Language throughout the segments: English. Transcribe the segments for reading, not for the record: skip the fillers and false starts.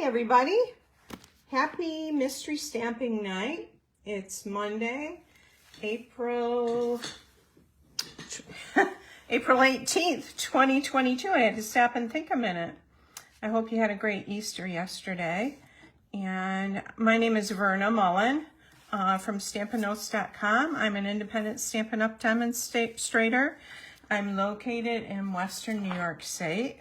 everybody. Happy Mystery Stamping Night. It's Monday, April 18th, 2022. I had to stop and think a minute. I hope you had a great Easter yesterday. And my name is Verna Mullen from StampinNotes.com. I'm an independent Stampin' Up! Demonstrator. I'm located in Western New York State,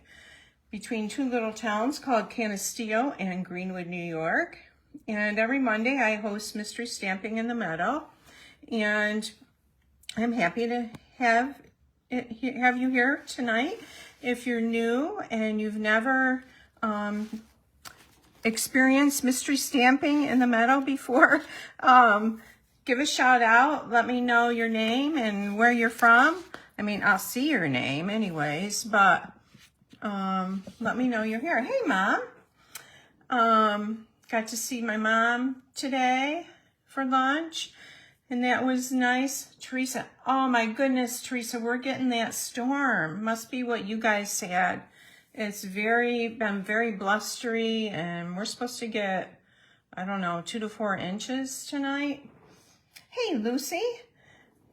between two little towns called Canisteo and Greenwood, New York. And every Monday I host Mystery Stamping in the Meadow. And I'm happy to have you here tonight. If you're new and you've never experienced Mystery Stamping in the Meadow before, give a shout out. Let me know your name and where you're from. I mean, I'll see your name anyways, but let me know you're here. Hey, Mom. Got to see my mom today for lunch, and that was nice. Teresa, oh my goodness, Teresa, we're getting that storm. Must be what you guys had. It's been very blustery, and we're supposed to get, I don't know, 2 to 4 inches tonight. Hey, Lucy.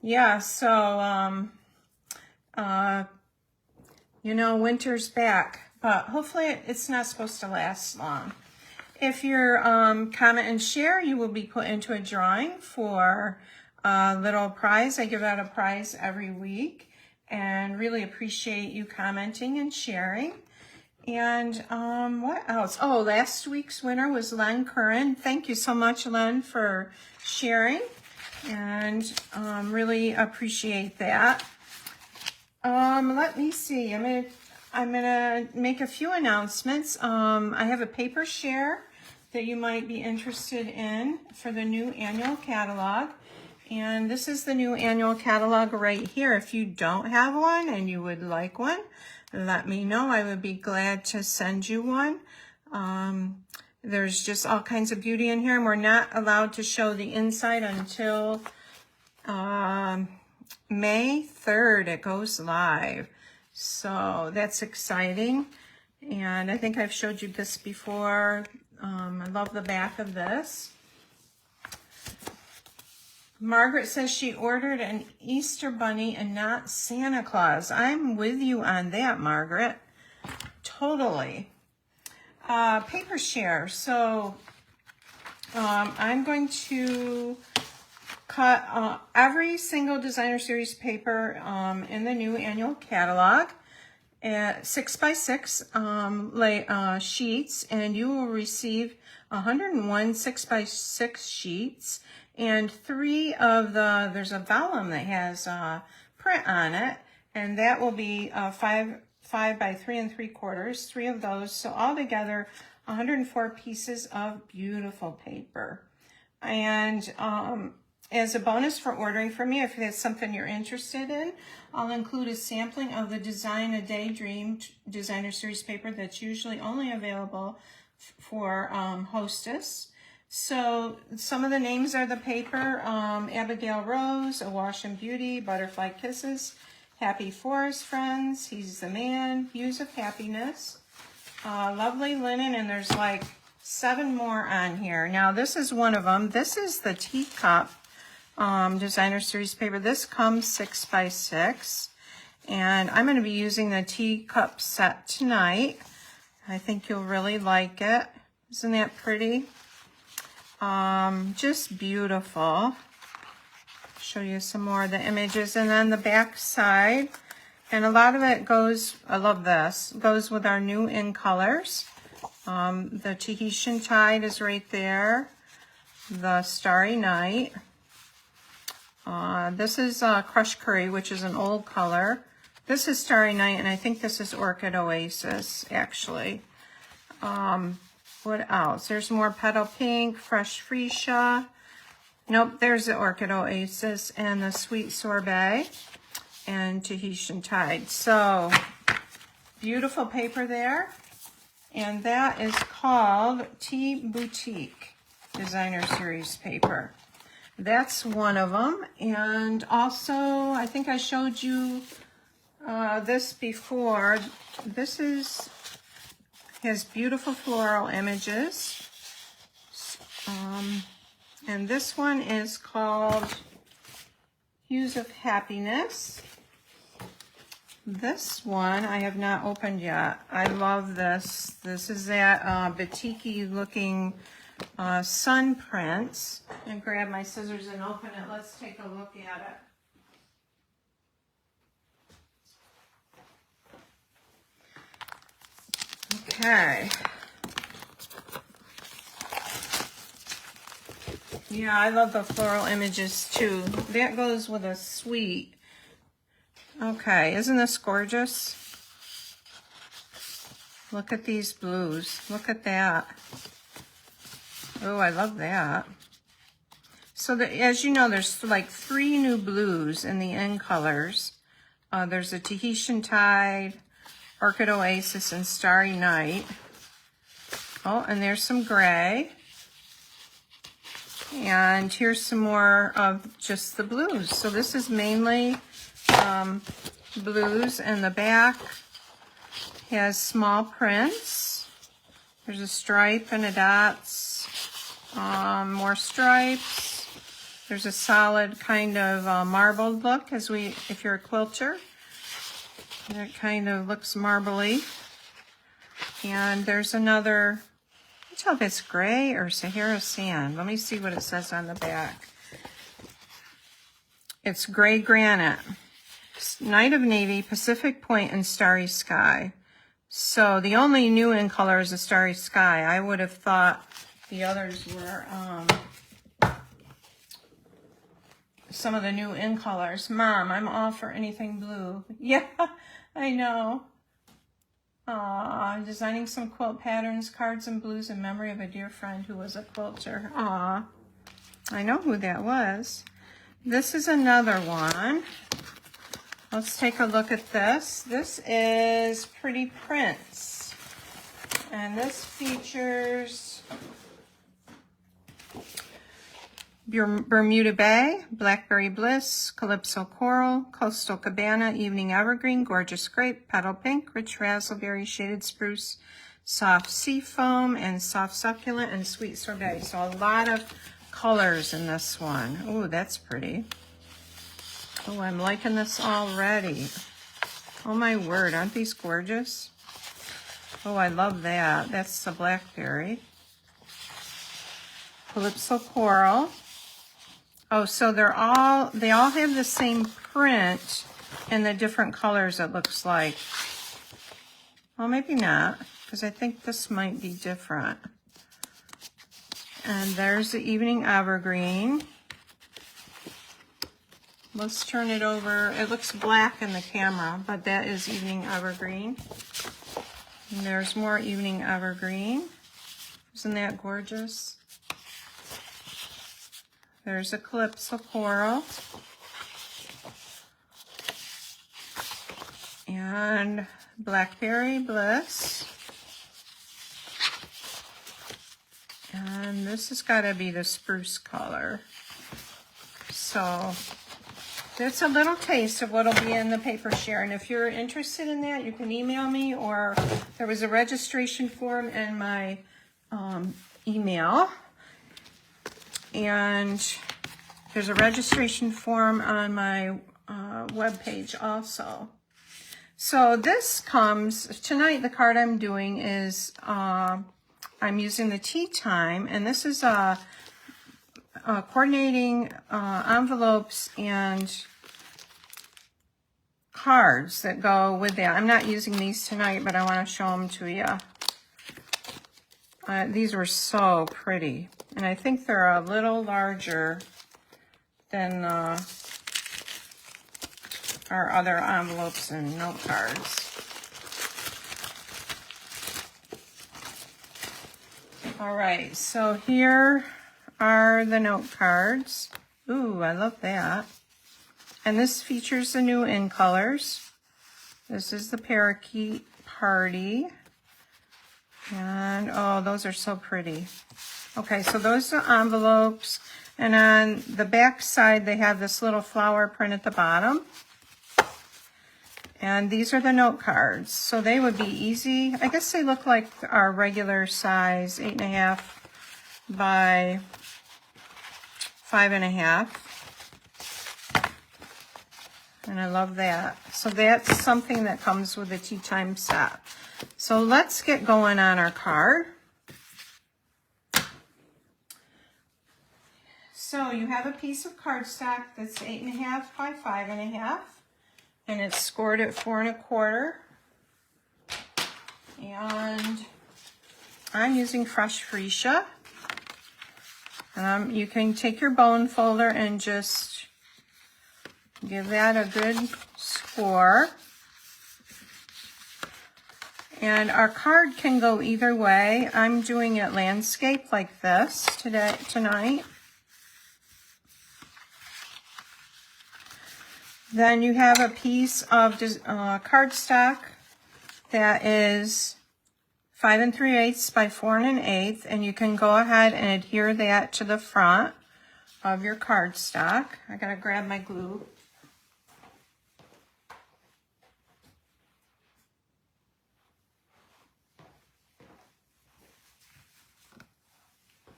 Yeah, so, you know, winter's back, but hopefully it's not supposed to last long. If you comment and share, you will be put into a drawing for a little prize. I give out a prize every week and really appreciate you commenting and sharing. And what else? Oh, last week's winner was Len Curran. Thank you so much, Len, for sharing, and really appreciate that. Let me see. I'm gonna make a few announcements. I have a paper share that you might be interested in for the new annual catalog. And this is the new annual catalog right here. If you don't have one and you would like one, let me know. I would be glad to send you one. There's just all kinds of beauty in here, and we're not allowed to show the inside until May 3rd. It goes live. So that's exciting. And I think I've showed you this before. I love the back of this. Margaret says she ordered an Easter bunny and not Santa Claus. I'm with you on that, Margaret. Totally. Paper share. So I'm going to cut every single designer series paper in the new annual catalog at 6x6 sheets, and you will receive 101 6x6 sheets, and there's a vellum that has print on it, and that will be 5 by 3 3/4, 3 of those. So altogether 104 pieces of beautiful paper. And as a bonus for ordering from me, if that's something you're interested in, I'll include a sampling of the Design a Daydream Designer Series paper that's usually only available for Hostess. So some of the names are the paper: Abigail Rose, Awash in Beauty, Butterfly Kisses, Happy Forest Friends, He's the Man, Views of Happiness, Lovely Linen, and there's like 7 more on here. Now this is one of them. This is the Teacup Designer Series paper. This comes 6x6, and I'm going to be using the teacup set tonight. I think you'll really like it. Isn't that pretty? Just beautiful. Show you some more of the images, and then the back side, and a lot of it goes, I love this, goes with our new in colors. The Tahitian Tide is right there, the Starry Night. This is Crushed Curry, which is an old color. This is Starry Night, and I think this is Orchid Oasis, actually. What else? There's more Petal Pink, Fresh Freesia. Nope, there's the Orchid Oasis and the Sweet Sorbet and Tahitian Tide. So, beautiful paper there. And that is called Tea Boutique Designer Series paper. That's one of them. And also, I think I showed you this before. This is has beautiful floral images. And this one is called Hues of Happiness. This one I have not opened yet. I love this. This is that batik-y looking sun print. And grab my scissors and open it. Let's take a look at it. Okay. Yeah, I love the floral images too. That goes with a sweet. Okay, isn't this gorgeous? Look at these blues. Look at that. Oh, I love that. So as you know, there's like 3 new blues in the end colors. There's a Tahitian Tide, Orchid Oasis, and Starry Night. Oh, and there's some gray. And here's some more of just the blues. So this is mainly blues, and the back has small prints. There's a stripe and a dots, more stripes. There's a solid kind of marbled look if you're a quilter. It kind of looks marbly. And there's another, I can't tell if it's gray or Sahara sand. Let me see what it says on the back. It's gray granite, Night of Navy, Pacific Point, and Starry Sky. So the only new in color is the Starry Sky. I would have thought the others were some of the new in colors. Mom, I'm all for anything blue. Yeah, I know. I'm designing some quilt patterns, cards, and blues in memory of a dear friend who was a quilter. Aw, I know who that was. This is another one. Let's take a look at this. This is Pretty Prints. And this features Bermuda Bay, Blackberry Bliss, Calypso Coral, Coastal Cabana, Evening Evergreen, Gorgeous Grape, Petal Pink, Rich Raspberry, Shaded Spruce, Soft Sea Foam, and Soft Succulent, and Sweet Sorbet. So a lot of colors in this one. Oh, that's pretty. Oh, I'm liking this already. Oh my word, aren't these gorgeous? Oh, I love that. That's the Blackberry. Calypso Coral. Oh, so they all have the same print in the different colors, it looks like. Well, maybe not, because I think this might be different. And there's the Evening Evergreen. Let's turn it over. It looks black in the camera, but that is Evening Evergreen. And there's more Evening Evergreen. Isn't that gorgeous? There's a Calypso Coral. And Blackberry Bliss. And this has got to be the spruce color. So that's a little taste of what will be in the paper share. And if you're interested in that, you can email me, or there was a registration form in my email. And there's a registration form on my webpage also. So this comes, tonight the card I'm doing is, I'm using the Tea Time, and this is coordinating envelopes and cards that go with that. I'm not using these tonight, but I want to show them to you. These were so pretty, and I think they're a little larger than our other envelopes and note cards. All right, so here are the note cards. Ooh, I love that. And this features the new in colors. This is the Parakeet Party. And, oh, those are so pretty. Okay, so those are envelopes. And on the back side, they have this little flower print at the bottom. And these are the note cards. So they would be easy. I guess they look like our regular size, 8.5 by 5.5. And I love that. So that's something that comes with a tea time set. So let's get going on our card. So you have a piece of cardstock that's 8.5 by 5.5. And it's scored at 4 1/4. And I'm using fresh freesia. You can take your bone folder and just give that a good score. And our card can go either way. I'm doing it landscape like this tonight. Then you have a piece of cardstock that is 5 3/8 by 4 1/8, and you can go ahead and adhere that to the front of your cardstock. I gotta grab my glue.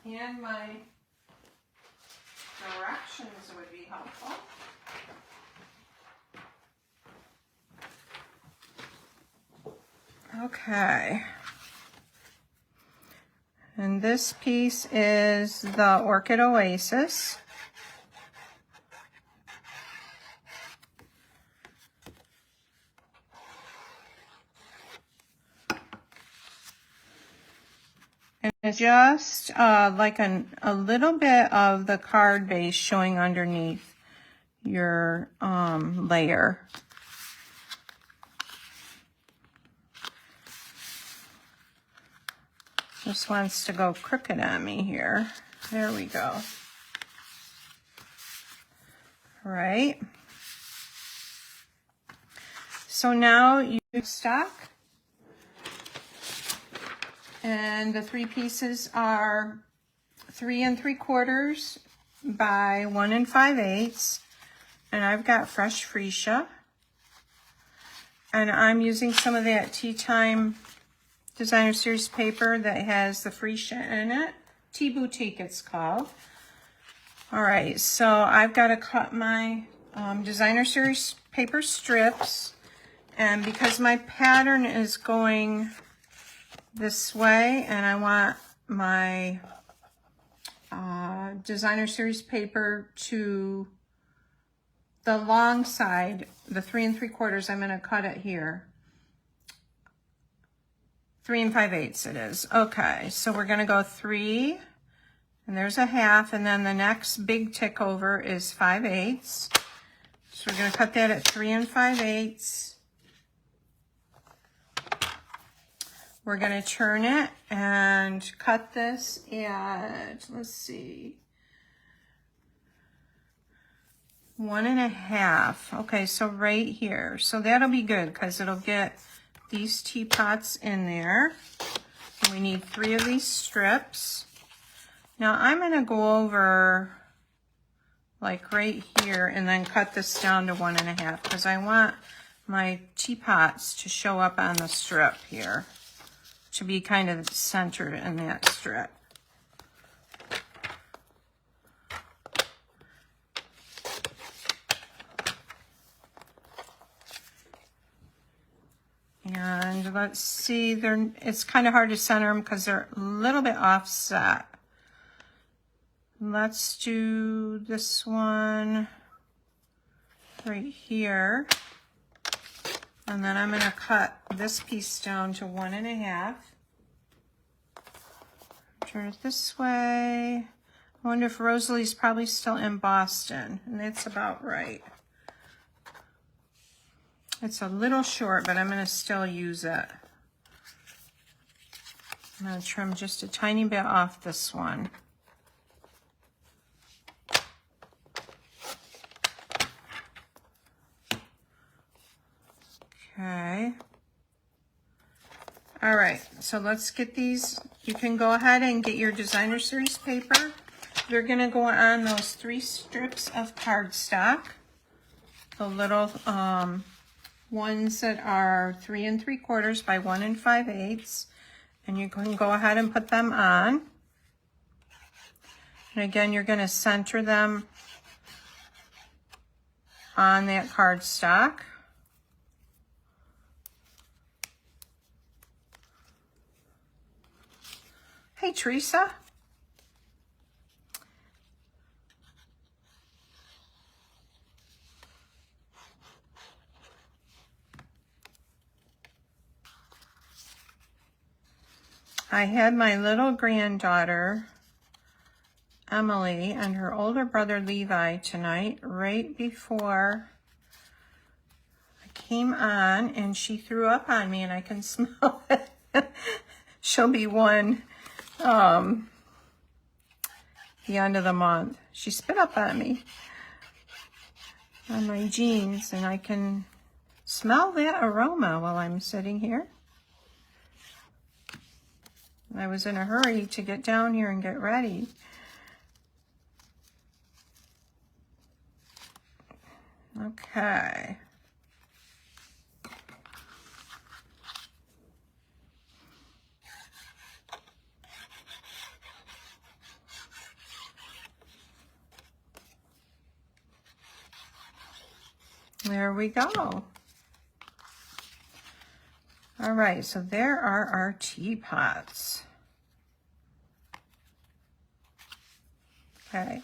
And my directions would be helpful. Okay. And this piece is the Orchid Oasis. And it's just like a little bit of the card base showing underneath your layer. This wants to go crooked on me here. There we go. All right. So now you stock. And the 3 pieces are 3 3/4 by 1 5/8. And I've got fresh freesia. And I'm using some of that Tea Time Designer Series paper that has the freesia in it. Tea Boutique it's called. All right, so I've got to cut my Designer Series paper strips. And because my pattern is going this way, and I want my Designer Series paper to the long side, the 3 3/4, I'm going to cut it here. 3 5/8 it is. Okay, so we're going to go 3, and there's a half, and then the next big tick over is 5/8. So we're going to cut that at 3 5/8. We're going to turn it and cut this at, let's see, 1 1/2. Okay, so right here. So that'll be good because it'll get these teapots in there. And we need 3 of these strips. Now I'm going to go over like right here and then cut this down to 1 1/2 because I want my teapots to show up on the strip here, to be kind of centered in that strip. And let's see, it's kind of hard to center them because they're a little bit offset. Let's do this one right here. And then I'm going to cut this piece down to 1 1/2. Turn it this way. I wonder if Rosalie's probably still in Boston, and that's about right. It's a little short, but I'm going to still use it. I'm going to trim just a tiny bit off this one. Okay. All right, so let's get these. You can go ahead and get your Designer Series paper. They're going to go on those 3 strips of cardstock. The little ones that are 3 3/4 by 1 5/8, and you can go ahead and put them on. And again, you're going to center them on that cardstock. Hey, Teresa. I had my little granddaughter, Emily, and her older brother, Levi, tonight, right before I came on, and she threw up on me, and I can smell it. She'll be one the end of the month. She spit up on me on my jeans, and I can smell that aroma while I'm sitting here. I was in a hurry to get down here and get ready. Okay. There we go. All right, so there are our teapots. Okay,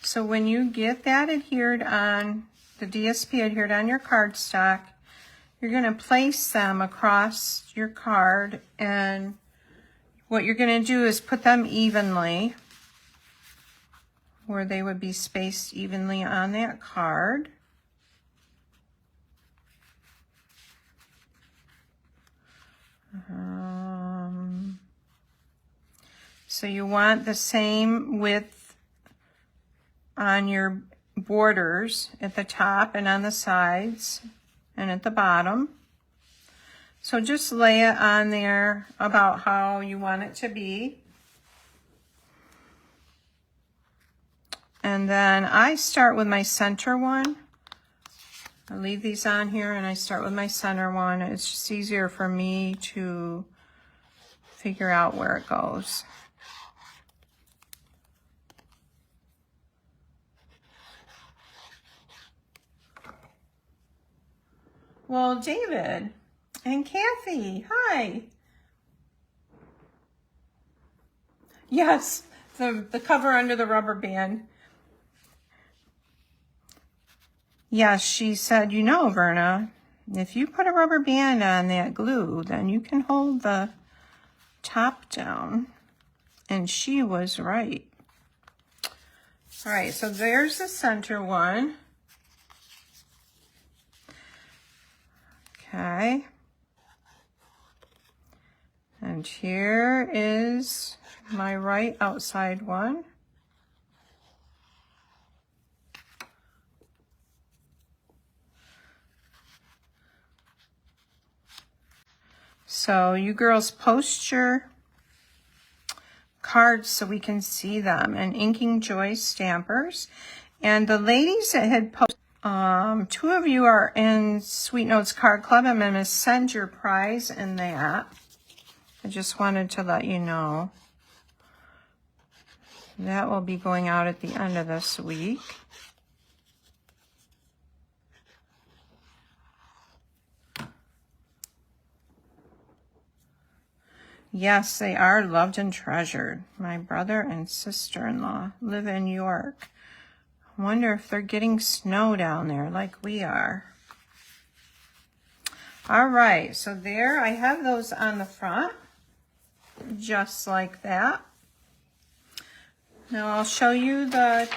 so when you get that adhered on, the DSP adhered on your cardstock, you're going to place them across your card, and what you're going to do is put them evenly where they would be spaced evenly on that card. So you want the same width on your borders at the top and on the sides and at the bottom. So just lay it on there about how you want it to be. And then I start with my center one. I leave these on here and I start with my center one. It's just easier for me to figure out where it goes. Well, David and Kathy, hi. Yes, the cover under the rubber band. Yes, she said, you know, Verna, if you put a rubber band on that glue, then you can hold the top down. And she was right. All right, so there's the center one. Okay. And here is my right outside one. So you girls post your cards so we can see them, and Inking Joy Stampers. And the ladies that had posted, 2 of you are in Sweet Notes Card Club. I'm going to send your prize in that. I just wanted to let you know. That will be going out at the end of this week. Yes, they are loved and treasured. My brother and sister-in-law live in York. I wonder if they're getting snow down there like we are. All right, so there I have those on the front, just like that. Now I'll show you the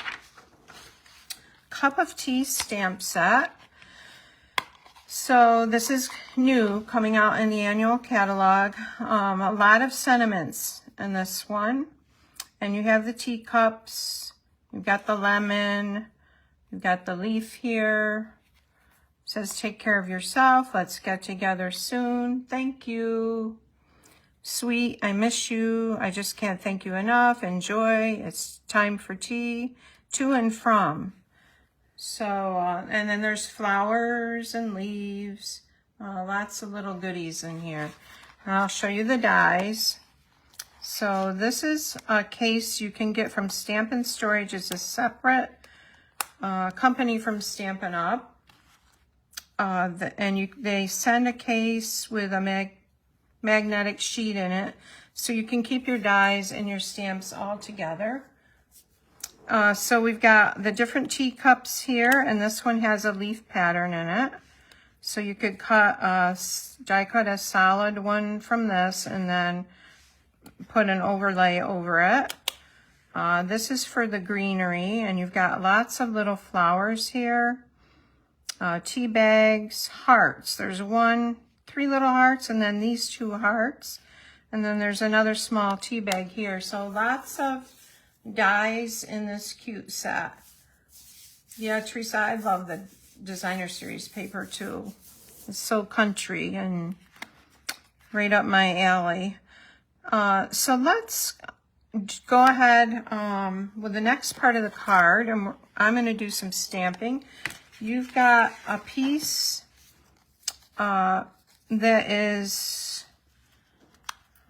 Cup of Tea stamp set. So this is new, coming out in the annual catalog. A lot of sentiments in this one. And you have the teacups, you've got the lemon, you've got the leaf here. It says, take care of yourself, let's get together soon, thank you. Sweet, I miss you, I just can't thank you enough, enjoy, it's time for tea, to and from. So, and then there's flowers and leaves, lots of little goodies in here. And I'll show you the dies. So this is a case you can get from Stampin' Storage. It's a separate company from Stampin' Up. They send a case with a magnetic sheet in it, so you can keep your dies and your stamps all together. So we've got the different teacups here, and this one has a leaf pattern in it. So you could die cut a solid one from this and then put an overlay over it. This is for the greenery, and you've got lots of little flowers here. Tea bags, hearts. There's 3 little hearts, and then these 2 hearts. And then there's another small tea bag here. So lots of dies in this cute set. Yeah, Teresa, I love the designer series paper too. It's so country and right up my alley. So let's go ahead with the next part of the card, and I'm going to do some stamping. You've got a piece that is,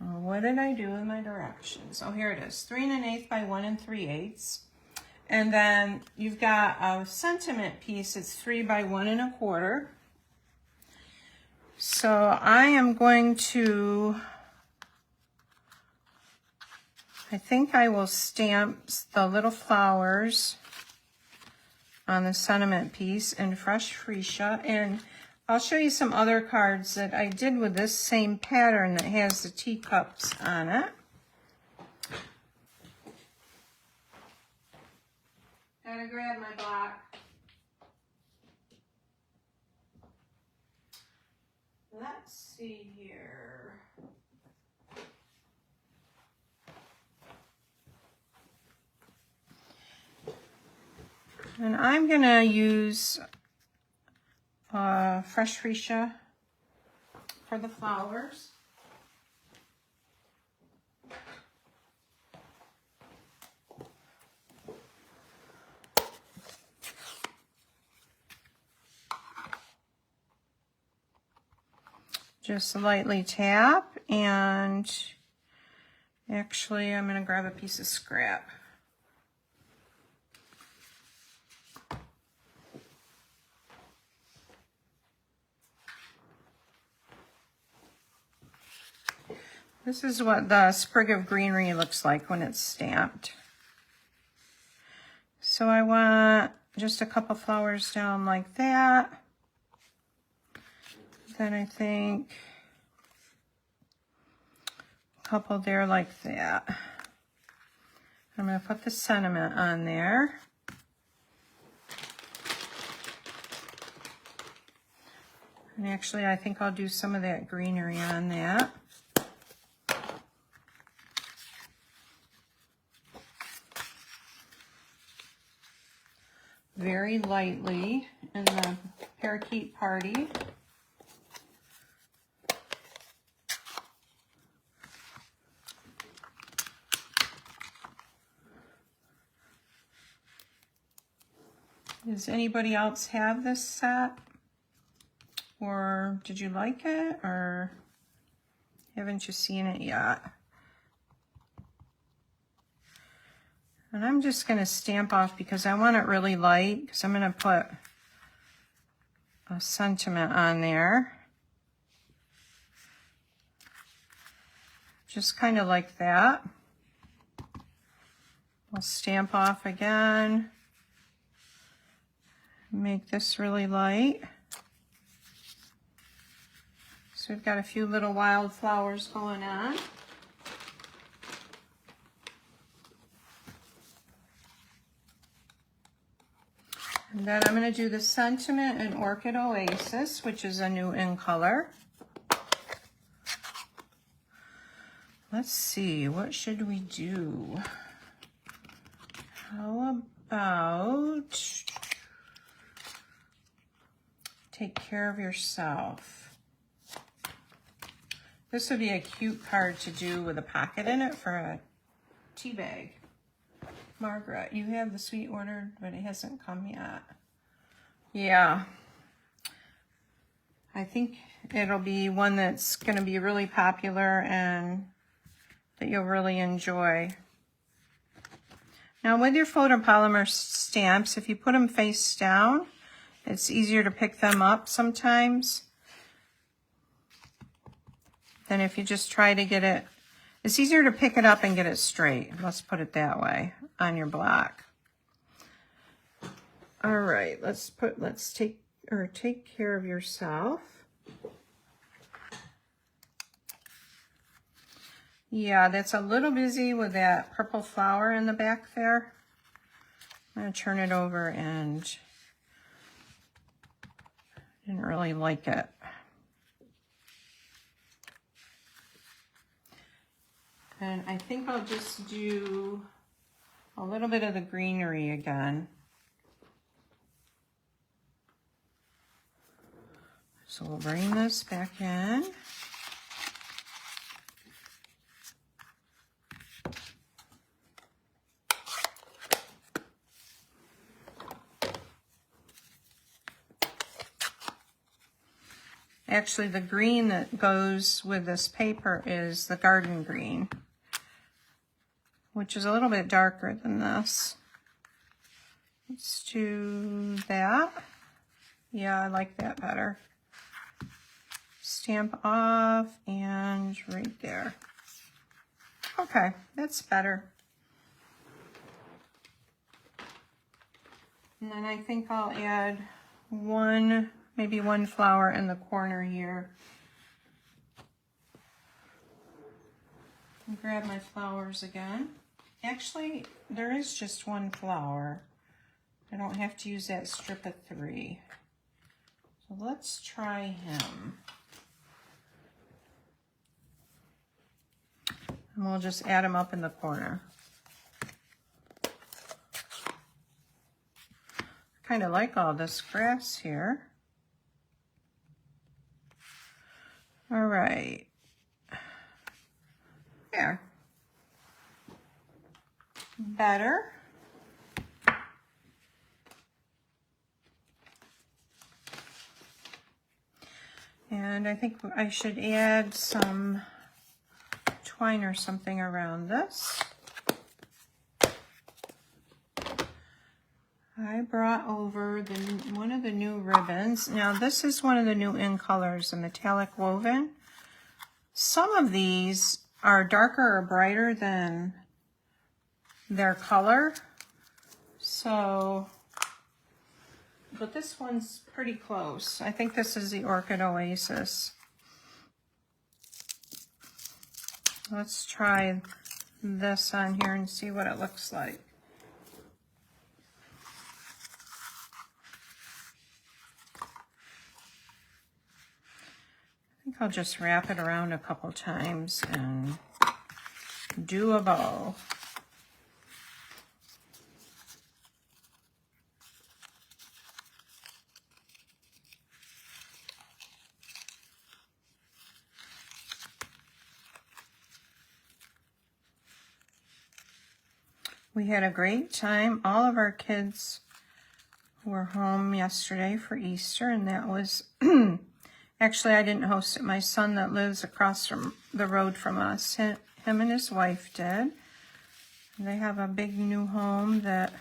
what did I do with my directions? Oh, here it is, 3 1/8 by 1 3/8. And then you've got a sentiment piece, it's 3 by 1 1/4. So I am going to, I think I will stamp the little flowers on the sentiment piece in fresh freesia, and I'll show you some other cards that I did with this same pattern that has the teacups on it. Gotta grab my block. Let's see here. And I'm gonna use fresh freesia for the flowers. Just lightly tap, and actually I'm gonna grab a piece of scrap. This is what the sprig of greenery looks like when it's stamped. So I want just a couple flowers down like that. Then I think a couple there like that. I'm going to put the sentiment on there. And actually I think I'll do some of that greenery on that. Very lightly in the parakeet party. Does anybody else have this set? Or did you like it? Or haven't you seen it yet? And I'm just going to stamp off because I want it really light, because I'm going to put a sentiment on there. Just kind of like that. I'll stamp off again. Make this really light. So we've got a few little wildflowers going on. And then I'm going to do the Sentiment and Orchid Oasis, which is a new in color. Let's see, what should we do? How about Take Care of Yourself? This would be a cute card to do with a pocket in it for a tea bag. Margaret, you have the suite ordered, but it hasn't come yet. Yeah. I think it'll be one that's going to be really popular and that you'll really enjoy. Now with your photopolymer stamps, if you put them face down, it's easier to pick them up sometimes than if you just try to get it. It's easier to pick it up and get it straight. Let's put it that way on your block. All right, let's take care of yourself. Yeah, that's a little busy with that purple flower in the back there. I'm going to turn it over, and didn't really like it. And I think I'll just do a little bit of the greenery again. So we'll bring this back in. Actually, the green that goes with this paper is the garden green, which is a little bit darker than this. Let's do that. Yeah, I like that better. Stamp off and right there. Okay, that's better. And then I think I'll add maybe one flower in the corner here. And grab my flowers again. Actually, there is just one flower. I don't have to use that strip of 3. So let's try him. And we'll just add him up in the corner. I kind of like all this grass here. All right. There. Better. And I think I should add some twine or something around this. I brought over one of the new ribbons. Now this is one of the new in colors, the metallic woven. Some of these are darker or brighter than their color. So, but this one's pretty close. I think this is the Orchid Oasis. Let's try this on here and see what it looks like. I think I'll just wrap it around a couple times and do a bow. We had a great time. All of our kids were home yesterday for Easter, and that was, actually I didn't host it. My son that lives across from the road from us, him and his wife did. They have a big new home that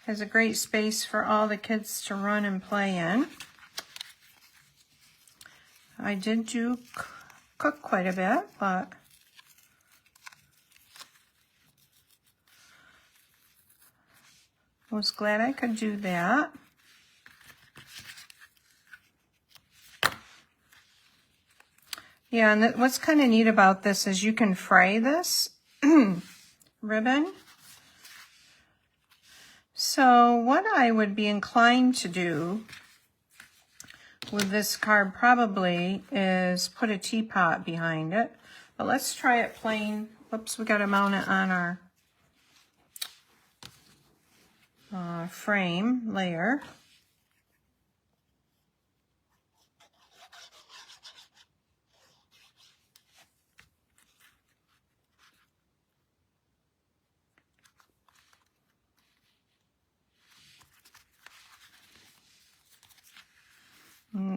has a great space for all the kids to run and play in. I did cook quite a bit, but I was glad I could do that. Yeah, and what's kind of neat about this is you can fray this ribbon. So what I would be inclined to do with this card probably is put a teapot behind it. But let's try it plain. Whoops, we got to mount it on our frame layer.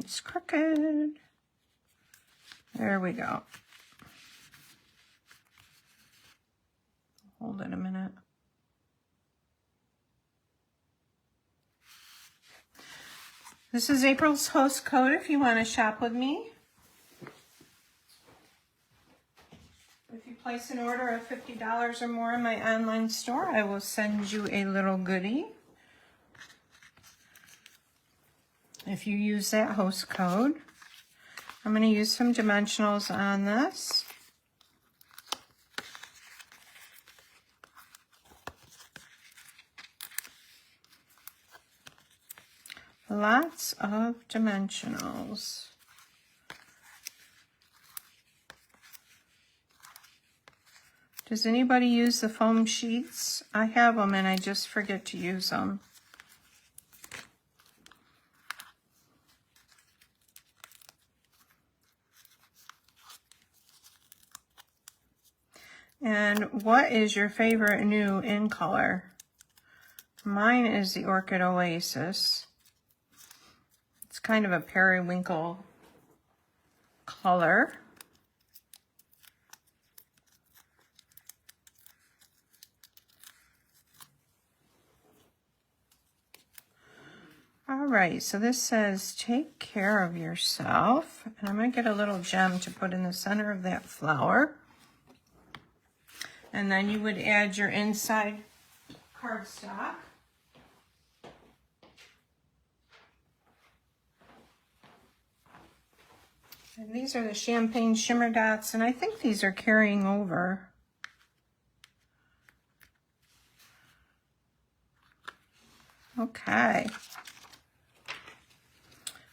It's crooked. There we go. Hold it a minute. This is April's host code if you want to shop with me. If you place an order of $50 or more in my online store, I will send you a little goodie. If you use that host code, I'm going to use some dimensionals on this. Lots of dimensionals. Does anybody use the foam sheets? I have them and I just forget to use them. And what is your favorite new in color? Mine is the Orchid Oasis. It's kind of a periwinkle color. All right, so this says take care of yourself. And I'm going to get a little gem to put in the center of that flower. And then you would add your inside cardstock. And these are the champagne shimmer dots, and I think these are carrying over. Okay.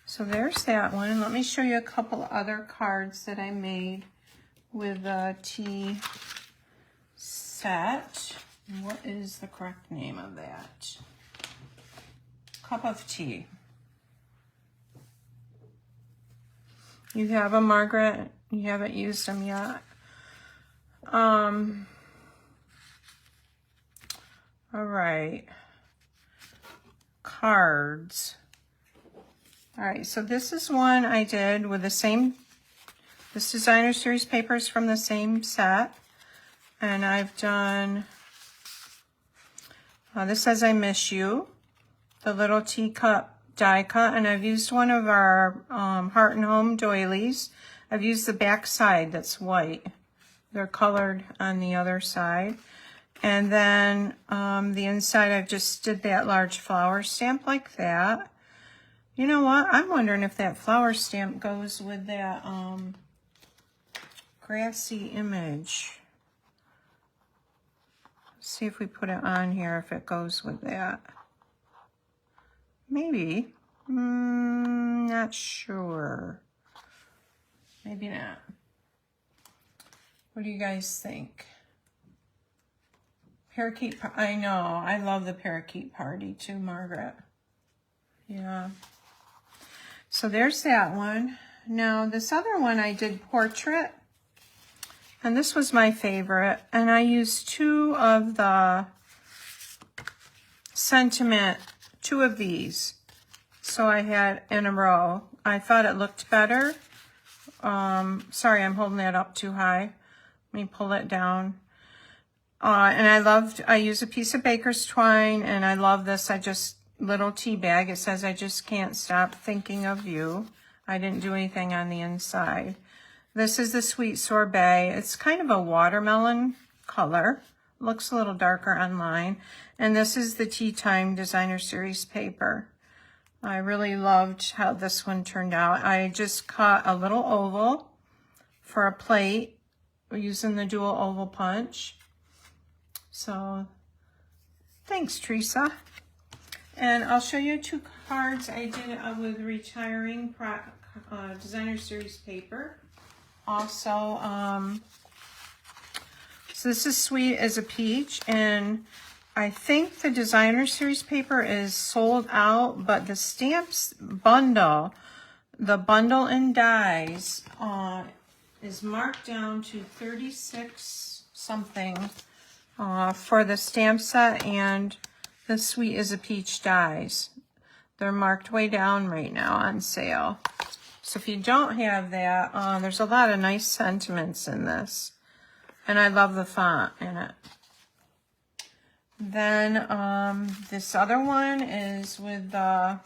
So there's that one. Let me show you a couple other cards that I made with the tea set. What is the correct name of that? Cup of tea. You have a Margaret. You haven't used them yet. All right. Cards. All right, so this is one I did with the same, this designer series paper is from the same set. And I've done, this says I miss you, the little teacup die cut, and I've used one of our Heart and Home doilies. I've used the back side that's white. They're colored on the other side. And then the inside, I've just did that large flower stamp like that. You know what? I'm wondering if that flower stamp goes with that grassy image. See if we put it on here, if it goes with that. Maybe. Not sure. Maybe not. What do you guys think? Parakeet, I know. I love the parakeet party too, Margaret. Yeah. So there's that one. Now, this other one I did portrait. And this was my favorite. And I used two of the sentiment, two of these. So I had in a row. I thought it looked better. Sorry, I'm holding that up too high. Let me pull it down. And I use a piece of baker's twine, and I love this. Little tea bag. It says, I just can't stop thinking of you. I didn't do anything on the inside. This is the Sweet Sorbet. It's kind of a watermelon color. Looks a little darker online. And this is the Tea Time Designer Series paper. I really loved how this one turned out. I just cut a little oval for a plate using the dual oval punch. So, thanks, Teresa. And I'll show you two cards I did with retiring designer series paper. Also, so this is Sweet as a Peach, and I think the designer series paper is sold out, but the stamps bundle, the bundle and dies, is marked down to $36 something for the stamp set and the Sweet as a Peach dies. They're marked way down right now on sale. So if you don't have that, there's a lot of nice sentiments in this. And I love the font in it. Then this other one is with the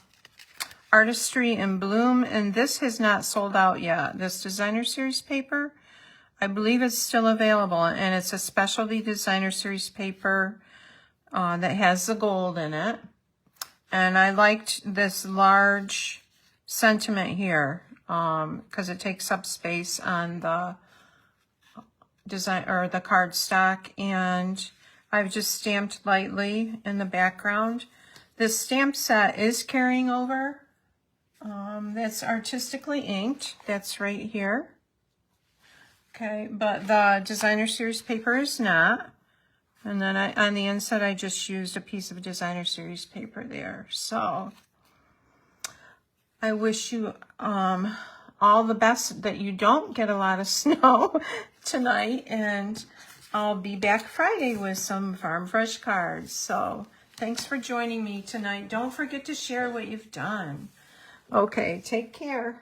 Artistry in Bloom. And this has not sold out yet. This designer series paper, I believe it's still available. And it's a specialty designer series paper that has the gold in it. And I liked this large sentiment here because it takes up space on the design or the cardstock, and I've just stamped lightly in the background. This stamp set is carrying over. That's artistically inked. That's right here. Okay, but the designer series paper is not. And then on the inside, I just used a piece of designer series paper there. So I wish you all the best, that you don't get a lot of snow tonight. And I'll be back Friday with some Farm Fresh cards. So thanks for joining me tonight. Don't forget to share what you've done. Okay, take care.